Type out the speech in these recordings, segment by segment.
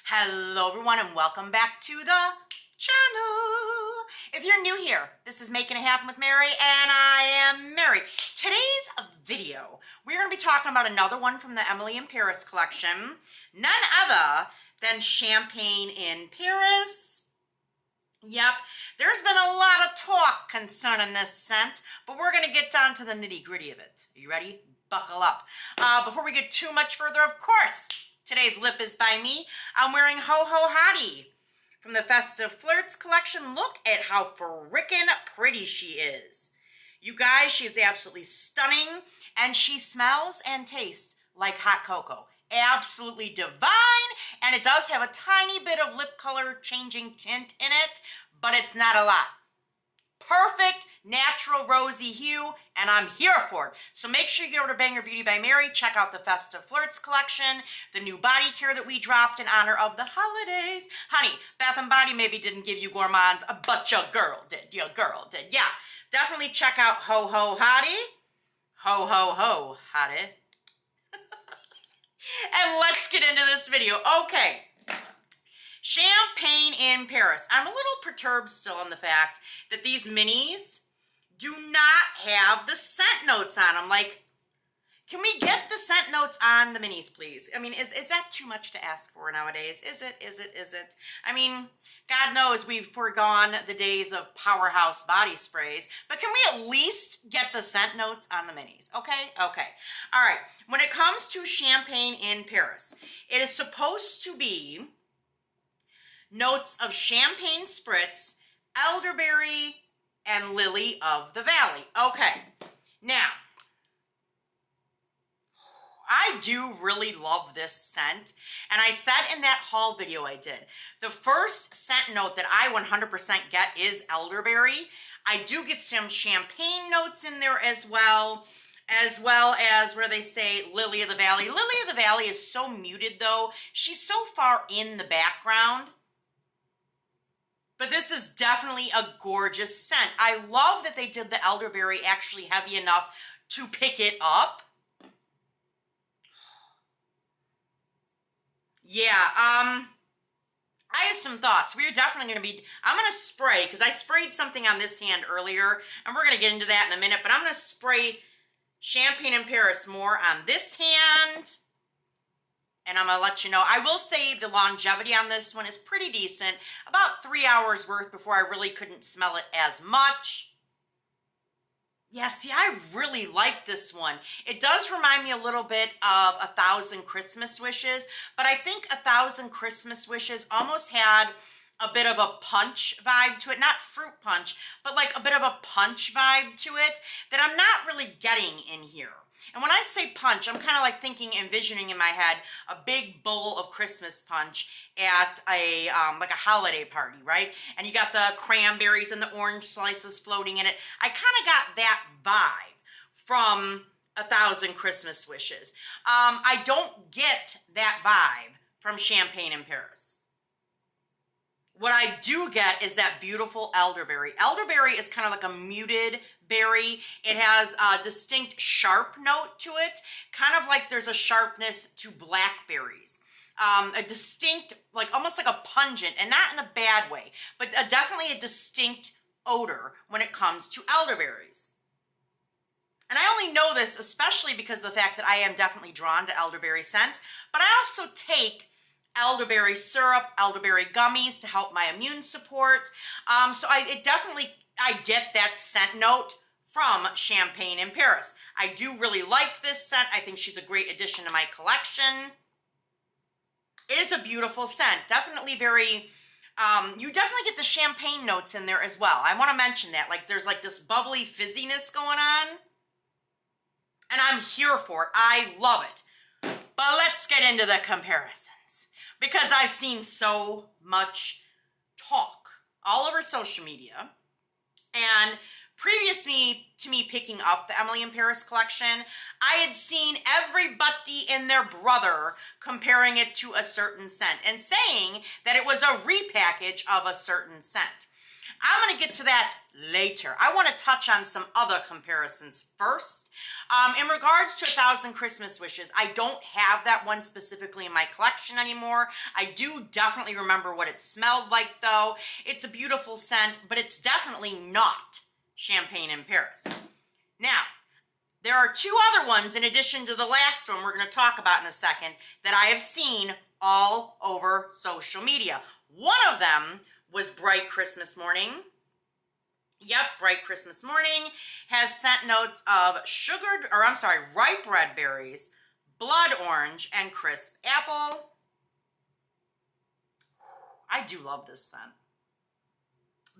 Hello everyone and welcome back to the channel. If you're new here, this is Making It Happen with Mary and I am Mary. Today's video, we're going to be talking about another one from the Emily in Paris collection. None other than Champagne in Paris. Yep, there's been a lot of talk concerning this scent, but we're going to get down to the nitty gritty of it. Are you ready? Buckle up. Before we get too much further, of course, today's lip is by me. I'm wearing Ho Ho Hottie from the Festive Flirts collection. Look at how frickin' pretty she is. You guys, she is absolutely stunning, and she smells and tastes like hot cocoa. Absolutely divine, and it does have a tiny bit of lip color changing tint in it, but it's not a lot. Perfect, natural rosy hue, and I'm here for it. So make sure you go to Banger Beauty by Mary, check out the Festive Flirts collection, the new body care that we dropped in honor of the holidays. Honey, Bath & Body maybe didn't give you gourmands, but your girl did. Your girl did. Yeah, definitely check out Ho Ho Hottie. Ho Ho Ho Hottie. And let's get into this video. Okay. Champagne in Paris. I'm a little perturbed still on the fact that these minis do not have the scent notes on them. Like, can we get the scent notes on the minis, please? I mean, is that too much to ask for nowadays? Is it? I mean, God knows we've foregone the days of powerhouse body sprays, but can we at least get the scent notes on the minis? Okay? Okay. All right. When it comes to Champagne in Paris, it is supposed to be notes of champagne spritz, elderberry, and lily of the valley. Okay, now, I do really love this scent, and I said in that haul video I did, the first scent note that I 100% get is elderberry. I do get some champagne notes in there as well as where they say lily of the valley. Lily of the valley is so muted though. She's so far in the background. But this is definitely a gorgeous scent. I love that they did the elderberry actually heavy enough to pick it up. Yeah, I have some thoughts. We are definitely going to be, I'm going to spray, because I sprayed something on this hand earlier, and we're going to get into that in a minute, but I'm going to spray Champagne in Paris more on this hand. And I'm going to let you know, I will say the longevity on this one is pretty decent. About 3 hours worth before I really couldn't smell it as much. Yeah, see, I really like this one. It does remind me a little bit of 1,000 Christmas Wishes, but I think 1,000 Christmas Wishes almost had a bit of a punch vibe to it. Not fruit punch, but like a bit of a punch vibe to it that I'm not really getting in here. And when I say punch, I'm kind of like envisioning in my head a big bowl of Christmas punch at a like a holiday party, right? And you got the cranberries and the orange slices floating in it. I kind of got that vibe from 1,000 Christmas Wishes. I don't get that vibe from Champagne in Paris. What I do get is that beautiful elderberry. Elderberry is kind of like a muted berry. It has a distinct sharp note to it, kind of like there's a sharpness to blackberries. A distinct, like almost like a pungent, and not in a bad way, but definitely a distinct odor when it comes to elderberries. And I only know this especially because of the fact that I am definitely drawn to elderberry scents, but I also take elderberry syrup, elderberry gummies to help my immune support. So I get that scent note from Champagne in Paris. I do really like this scent. I think she's a great addition to my collection. It is a beautiful scent. Definitely very, you definitely get the champagne notes in there as well. I want to mention that. Like there's like this bubbly fizziness going on. And I'm here for it. I love it. But let's get into the comparisons. Because I've seen so much talk all over social media. And previous to me picking up the Emily in Paris collection, I had seen everybody and their brother comparing it to a certain scent and saying that it was a repackage of a certain scent. I'm going to get to that later. I want to touch on some other comparisons first. In regards to 1,000 Christmas Wishes, I don't have that one specifically in my collection anymore. I do definitely remember what it smelled like, though. It's a beautiful scent, but it's definitely not Champagne in Paris. Now, there are two other ones in addition to the last one we're going to talk about in a second that I have seen all over social media. One of them was Bright Christmas Morning. Yep, Bright Christmas Morning has scent notes of ripe red berries, blood orange, and crisp apple. I do love this scent.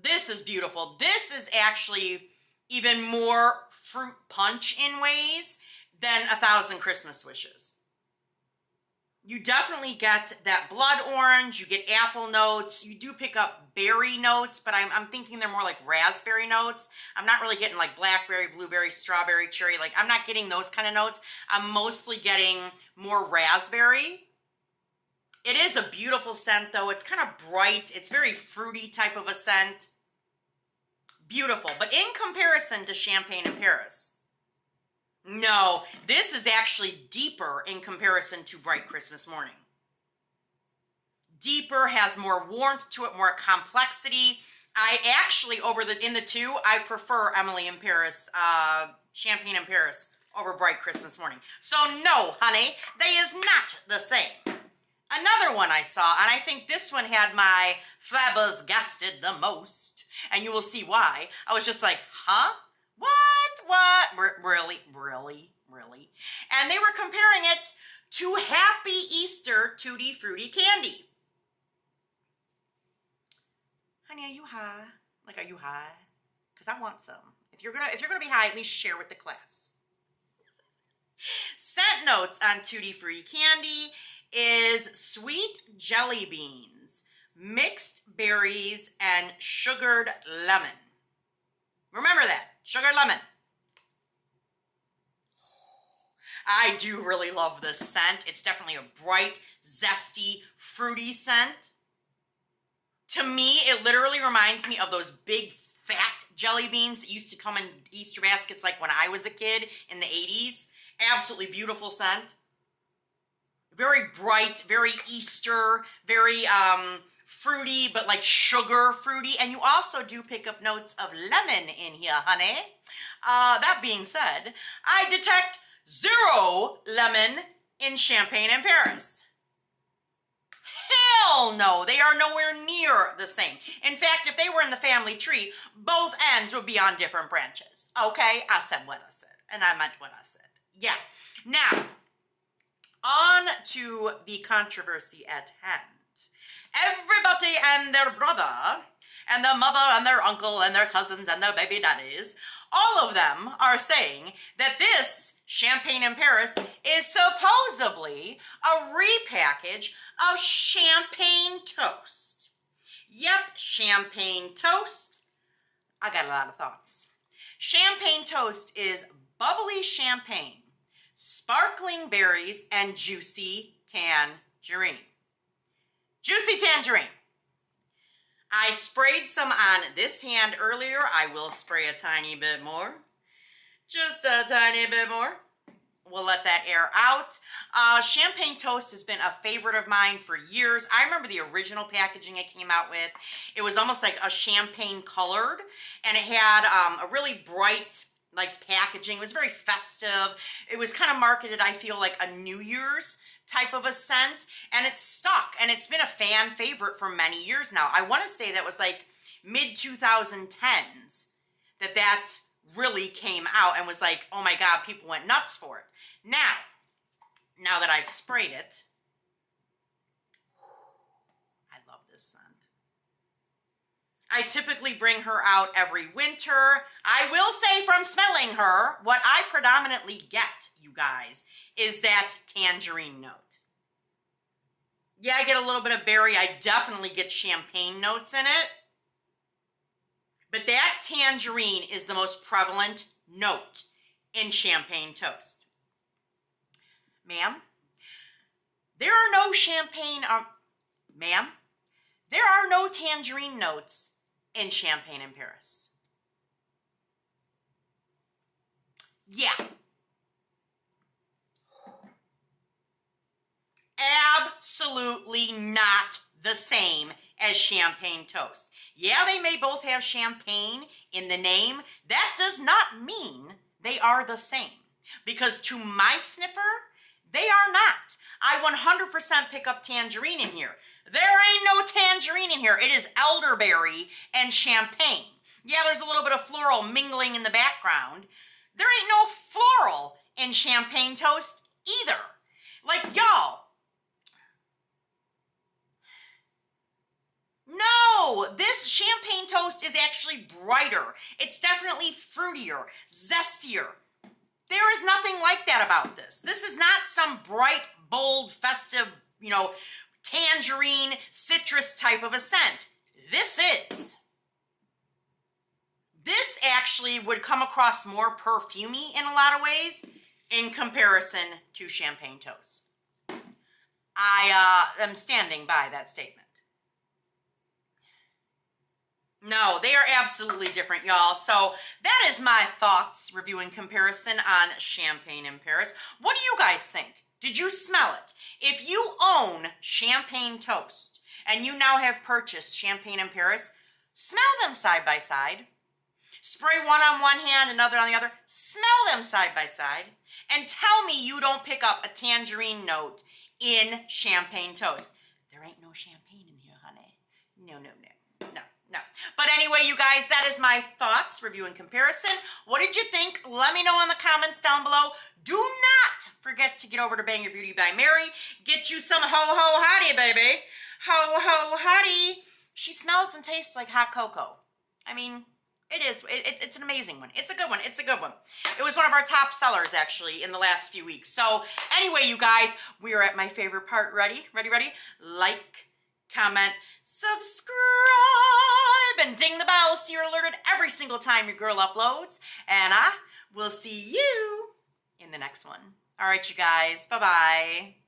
This is beautiful. This is actually even more fruit punch in ways than 1,000 Christmas Wishes. You definitely get that blood orange, you get apple notes, you do pick up berry notes, but I'm thinking they're more like raspberry notes. I'm not really getting like blackberry, blueberry, strawberry, cherry, like I'm not getting those kind of notes. I'm mostly getting more raspberry. It is a beautiful scent though. It's kind of bright. It's very fruity type of a scent. Beautiful, but in comparison to Champagne in Paris, no, this is actually deeper in comparison to Bright Christmas Morning. Deeper, has more warmth to it, more complexity. I actually, in the two, I prefer Emily in Paris, Champagne in Paris over Bright Christmas Morning. So no, honey, they is not the same. Another one I saw, and I think this one had my flabbergasted the most, and you will see why. I was just like, huh? What? Really? And they were comparing it to Happy Easter Tutti Frutti Candy. Honey, are you high? Like, are you high? Because I want some. If you're gonna be high, at least share with the class. Scent notes on Tutti Frutti Candy is sweet jelly beans, mixed berries, and sugared lemon. Remember that, sugared lemon. I do really love this scent. It's definitely a bright, zesty, fruity scent. To me, it literally reminds me of those big, fat jelly beans that used to come in Easter baskets like when I was a kid in the 80s. Absolutely beautiful scent. Very bright, very Easter, very fruity, but like sugar fruity. And you also do pick up notes of lemon in here, honey. That being said, I detect 0 lemon in Champagne in Paris. Hell no, they are nowhere near the same. In fact, if they were in the family tree, both ends would be on different branches. Okay, I said what I said, and I meant what I said. Yeah. Now, on to the controversy at hand. Everybody and their brother, and their mother and their uncle and their cousins and their baby daddies, all of them are saying that this Champagne in Paris is supposedly a repackage of champagne toast. Yep, champagne toast. I got a lot of thoughts. Champagne toast is bubbly champagne, sparkling berries, and juicy tangerine. Juicy tangerine. I sprayed some on this hand earlier. I will spray a tiny bit more. Just a tiny bit more. We'll let that air out. Champagne toast has been a favorite of mine for years. I remember the original packaging it came out with. It was almost like a champagne colored, and it had a really bright like packaging. It was very festive. It was kind of marketed, I feel, like a New Year's type of a scent, and it's stuck, and it's been a fan favorite for many years now. I want to say that was like mid-2010s that really came out and was like, oh my God, people went nuts for it. Now that I've sprayed it, I love this scent. I typically bring her out every winter. I will say from smelling her, what I predominantly get, you guys, is that tangerine note. Yeah, I get a little bit of berry. I definitely get champagne notes in it. But that tangerine is the most prevalent note in champagne toast. Ma'am, there are no tangerine notes in Champagne in Paris. Yeah. Absolutely not the same as champagne toast. Yeah, they may both have champagne in the name. That does not mean they are the same. Because to my sniffer, they are not. I 100% pick up tangerine in here. There ain't no tangerine in here. It is elderberry and champagne. Yeah, there's a little bit of floral mingling in the background. There ain't no floral in champagne toast either. Like, y'all, no, this champagne toast is actually brighter. It's definitely fruitier, zestier. There is nothing like that about this. This is not some bright, bold, festive, tangerine, citrus type of a scent. This is. This actually would come across more perfumey in a lot of ways in comparison to champagne toast. I am standing by that statement. No, they are absolutely different, y'all. So that is my thoughts, review, and comparison on Champagne in Paris. What do you guys think? Did you smell it? If you own champagne toast and you now have purchased Champagne in Paris, smell them side by side. Spray one on one hand, another on the other. Smell them side by side. And tell me you don't pick up a tangerine note in champagne toast. There ain't no champagne in here, honey. No. But anyway, you guys, that is my thoughts, review, and comparison. What did you think? Let me know in the comments down below. Do not forget to get over to Bang Your Beauty by Mary. Get you some ho-ho hottie, baby. Ho-ho hottie. She smells and tastes like hot cocoa. I mean, it is. It's an amazing one. It's a good one. It's a good one. It was one of our top sellers, actually, in the last few weeks. So anyway, you guys, we are at my favorite part. Ready? Like, comment, subscribe, and ding the bell so you're alerted every single time your girl uploads. And I will see you in the next one. All right, you guys. Bye-bye.